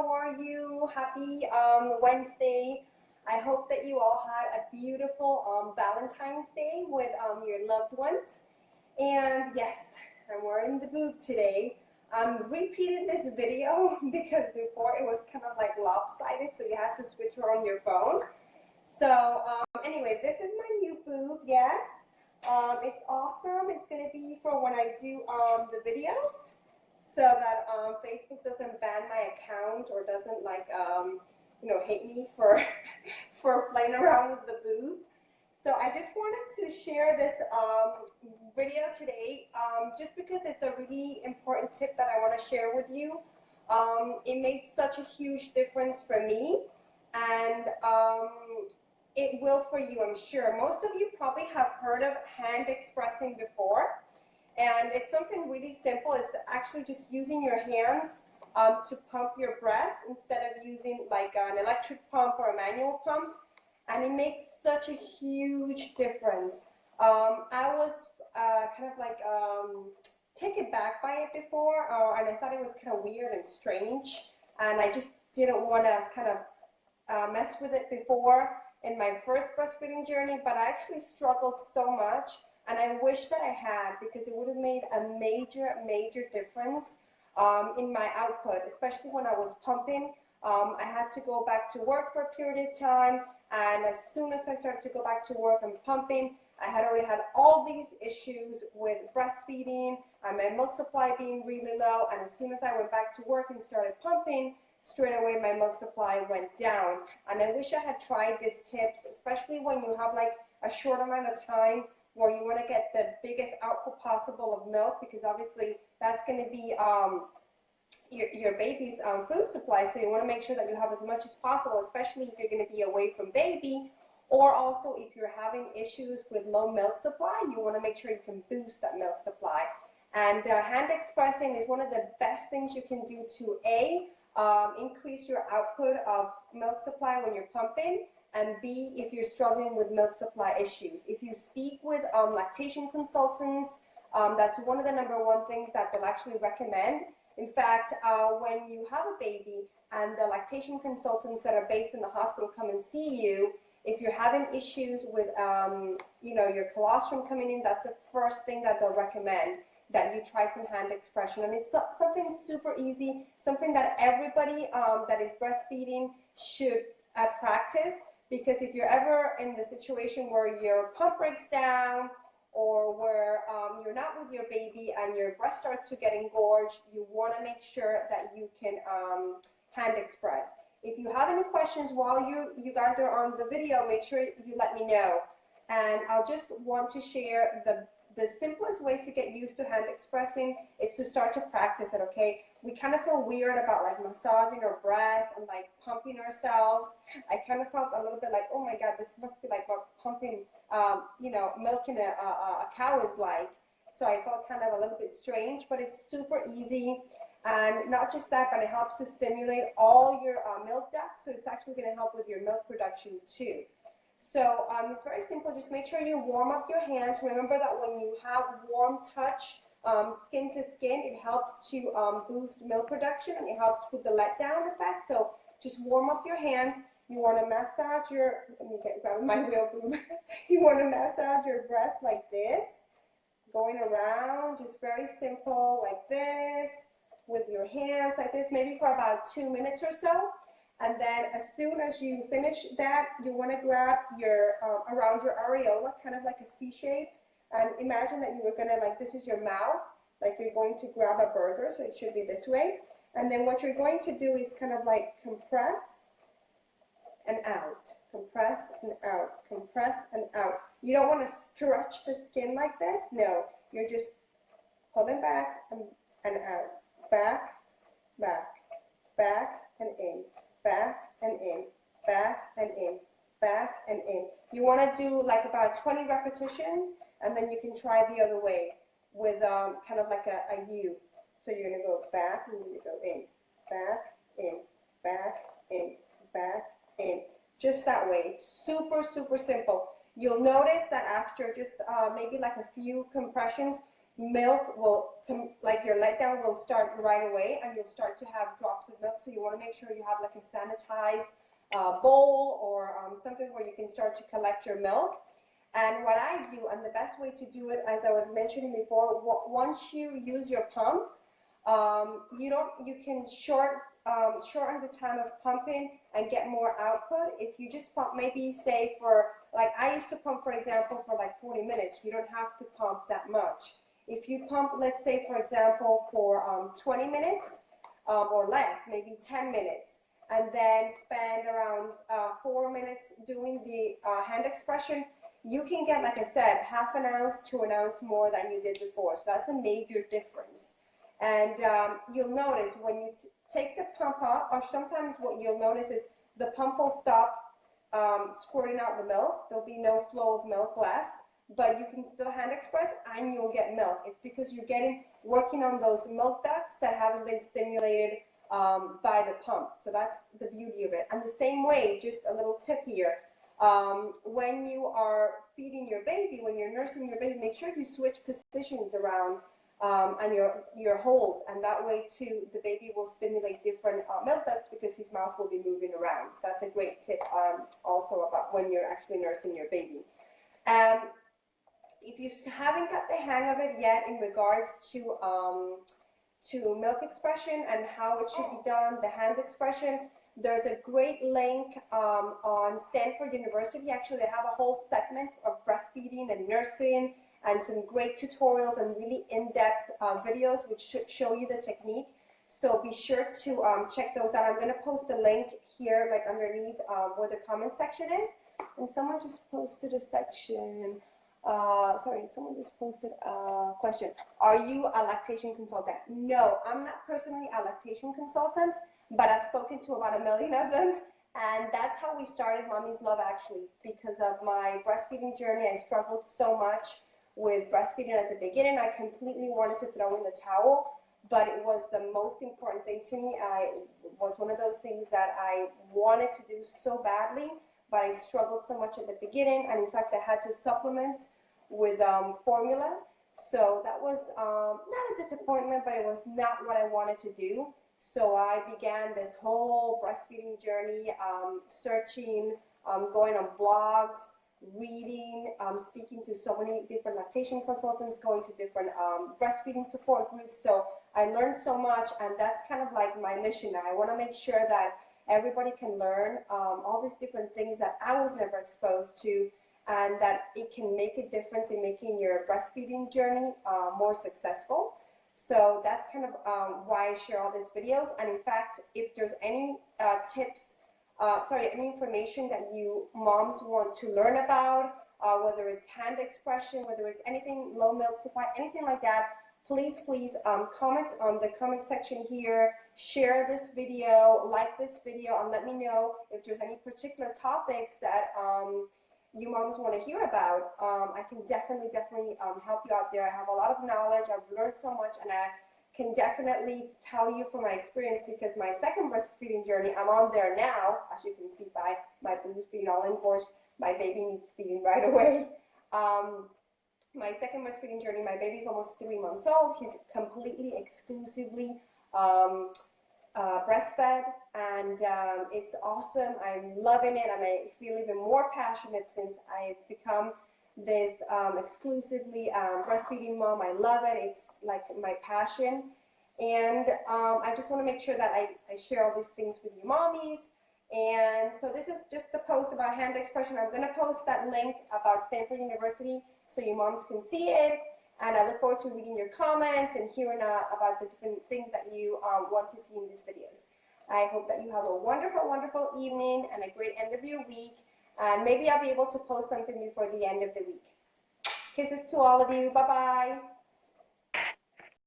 how are you? Happy Wednesday. I hope that you all had a beautiful Valentine's Day with your loved ones. And yes, I'm wearing the boob today. I'm repeating this video because before it was kind of like lopsided, so you had to switch her on your phone. So anyway, this is my new boob, yes. It's awesome. It's going to be for when I do the videos, so that Facebook doesn't ban my account or doesn't hate me for for playing around with the boob. So I just wanted to share this video today just because it's a really important tip that I want to share with you. It made such a huge difference for me, and it will for you, I'm sure. Most of you probably have heard of hand expressing before, and it's something really simple. It's actually just using your hands to pump your breast instead of using like an electric pump or a manual pump, and it makes such a huge difference. I was taken back by it before, and I thought it was kind of weird and strange, and I just didn't want to kind of mess with it before in my first breastfeeding journey, but I actually struggled so much, and I wish that I had, because it would have made a major difference in my output, especially when I was pumping. I had to go back to work for a period of time, and as soon as I started to go back to work and pumping, I had already had all these issues with breastfeeding and my milk supply being really low, and as soon as I went back to work and started pumping, straight away my milk supply went down. And I wish I had tried these tips, especially when you have like a short amount of time where you want to get the biggest output possible of milk, because obviously that's going to be your baby's food supply, so you want to make sure that you have as much as possible, especially if you're going to be away from baby, or also if you're having issues with low milk supply, you want to make sure you can boost that milk supply. And hand expressing is one of the best things you can do to increase your output of milk supply when you're pumping, and B, if you're struggling with milk supply issues. If you speak with lactation consultants, that's one of the #1 things that they'll actually recommend. In fact, when you have a baby and the lactation consultants that are based in the hospital come and see you, if you're having issues with your colostrum coming in, that's the first thing that they'll recommend, that you try some hand expression. And it's something super easy, something that everybody that is breastfeeding should practice, because if you're ever in the situation where your pump breaks down, or where you're not with your baby and your breast starts to get engorged, you want to make sure that you can hand express. If you have any questions while you guys are on the video, make sure you let me know. And I'll just want to share the simplest way to get used to hand expressing is to start to practice it, okay? We kind of feel weird about like massaging our breasts and like pumping ourselves. I kind of felt a little bit like, oh my God, this must be like what pumping, milk in a cow is like. So I felt kind of a little bit strange, but it's super easy. And not just that, but it helps to stimulate all your milk ducts, so it's actually going to help with your milk production too. So it's very simple. Just make sure you warm up your hands. Remember that when you have warm touch, skin to skin, it helps to boost milk production, and it helps with the letdown effect. So just warm up your hands. You want to massage your, let me grab my real boob. You want to massage your breast like this, going around, just very simple like this, with your hands like this, maybe for about 2 minutes or so. And then as soon as you finish that, you want to grab your, around your areola, kind of like a C shape. And imagine that you were going to, like, this is your mouth, like you're going to grab a burger, so it should be this way. And then what you're going to do is kind of like compress and out, compress and out, compress and out. You don't want to stretch the skin like this. No, you're just pulling back and out, back, back, back and in, back and in, back and in, back and in. You want to do like about 20 repetitions, and then you can try the other way with kind of like a U. So you're going to go back, and you're going to go in, back, in, back, in, back, in. Just that way. Super simple. You'll notice that after just maybe like a few compressions, milk will, like your letdown will start right away, and you'll start to have drops of milk. So you want to make sure you have like a sanitized bowl or something where you can start to collect your milk. And what I do, and the best way to do it, as I was mentioning before, once you use your pump, you can shorten the time of pumping and get more output. If you just pump, maybe say for, like I used to pump, for example, for like 40 minutes, you don't have to pump that much. If you pump, let's say, for example, for 20 minutes or less, maybe 10 minutes, and then spend around 4 minutes doing the hand expression, you can get, like I said, half an ounce to an ounce more than you did before. So that's a major difference. And you'll notice when you take the pump off, or sometimes what you'll notice is the pump will stop squirting out the milk. There'll be no flow of milk left, but you can still hand express and you'll get milk. It's because you're working on those milk ducts that haven't been stimulated by the pump. So that's the beauty of it. And the same way, just a little tip here, when you are feeding your baby, when you're nursing your baby, make sure you switch positions around and your holds, and that way too the baby will stimulate different milk ducts because his mouth will be moving around. So that's a great tip also about when you're actually nursing your baby. If you haven't got the hang of it yet in regards to milk expression and how it should be done, the hand expression, there's a great link on Stanford University. Actually, they have a whole segment of breastfeeding and nursing and some great tutorials and really in-depth videos which should show you the technique. So be sure to check those out. I'm going to post the link here, like underneath where the comment section is. And someone just posted a section. Someone just posted a question. Are you a lactation consultant? No, I'm not personally a lactation consultant, but I've spoken to about 1 million of them. And that's how we started Mommyz Love, actually, because of my breastfeeding journey. I struggled so much with breastfeeding at the beginning. I completely wanted to throw in the towel, but it was the most important thing to me. It was one of those things that I wanted to do so badly, but I struggled so much at the beginning. And in fact, I had to supplement with formula. So that was not a disappointment, but it was not what I wanted to do. So I began this whole breastfeeding journey, searching, going on blogs, reading, speaking to so many different lactation consultants, going to different breastfeeding support groups. So I learned so much, and that's kind of like my mission now. I want to make sure that everybody can learn all these different things that I was never exposed to, and that it can make a difference in making your breastfeeding journey more successful. So that's kind of why I share all these videos. And in fact, if there's any tips, any information that you moms want to learn about, whether it's hand expression, whether it's anything, low milk supply, anything like that, please comment on the comment section here, share this video, like this video, and let me know if there's any particular topics that you moms want to hear about. I can definitely help you out there. I have a lot of knowledge. I've learned so much, and I can definitely tell you from my experience, because my second breastfeeding journey, I'm on there now, as you can see by my boobs being all engorged. My baby needs feeding right away. My second breastfeeding journey, my baby's almost 3 months old. He's completely, exclusively breastfed, and it's awesome. I'm loving it, and I feel even more passionate since I've become this exclusively breastfeeding mom. I love it. It's like my passion, and I just want to make sure that I share all these things with you mommies. And so this is just the post about hand expression. I'm going to post that link about Stanford University so you moms can see it. And I look forward to reading your comments and hearing about the different things that you want to see in these videos. I hope that you have a wonderful, wonderful evening and a great end of your week. And maybe I'll be able to post something before the end of the week. Kisses to all of you. Bye-bye.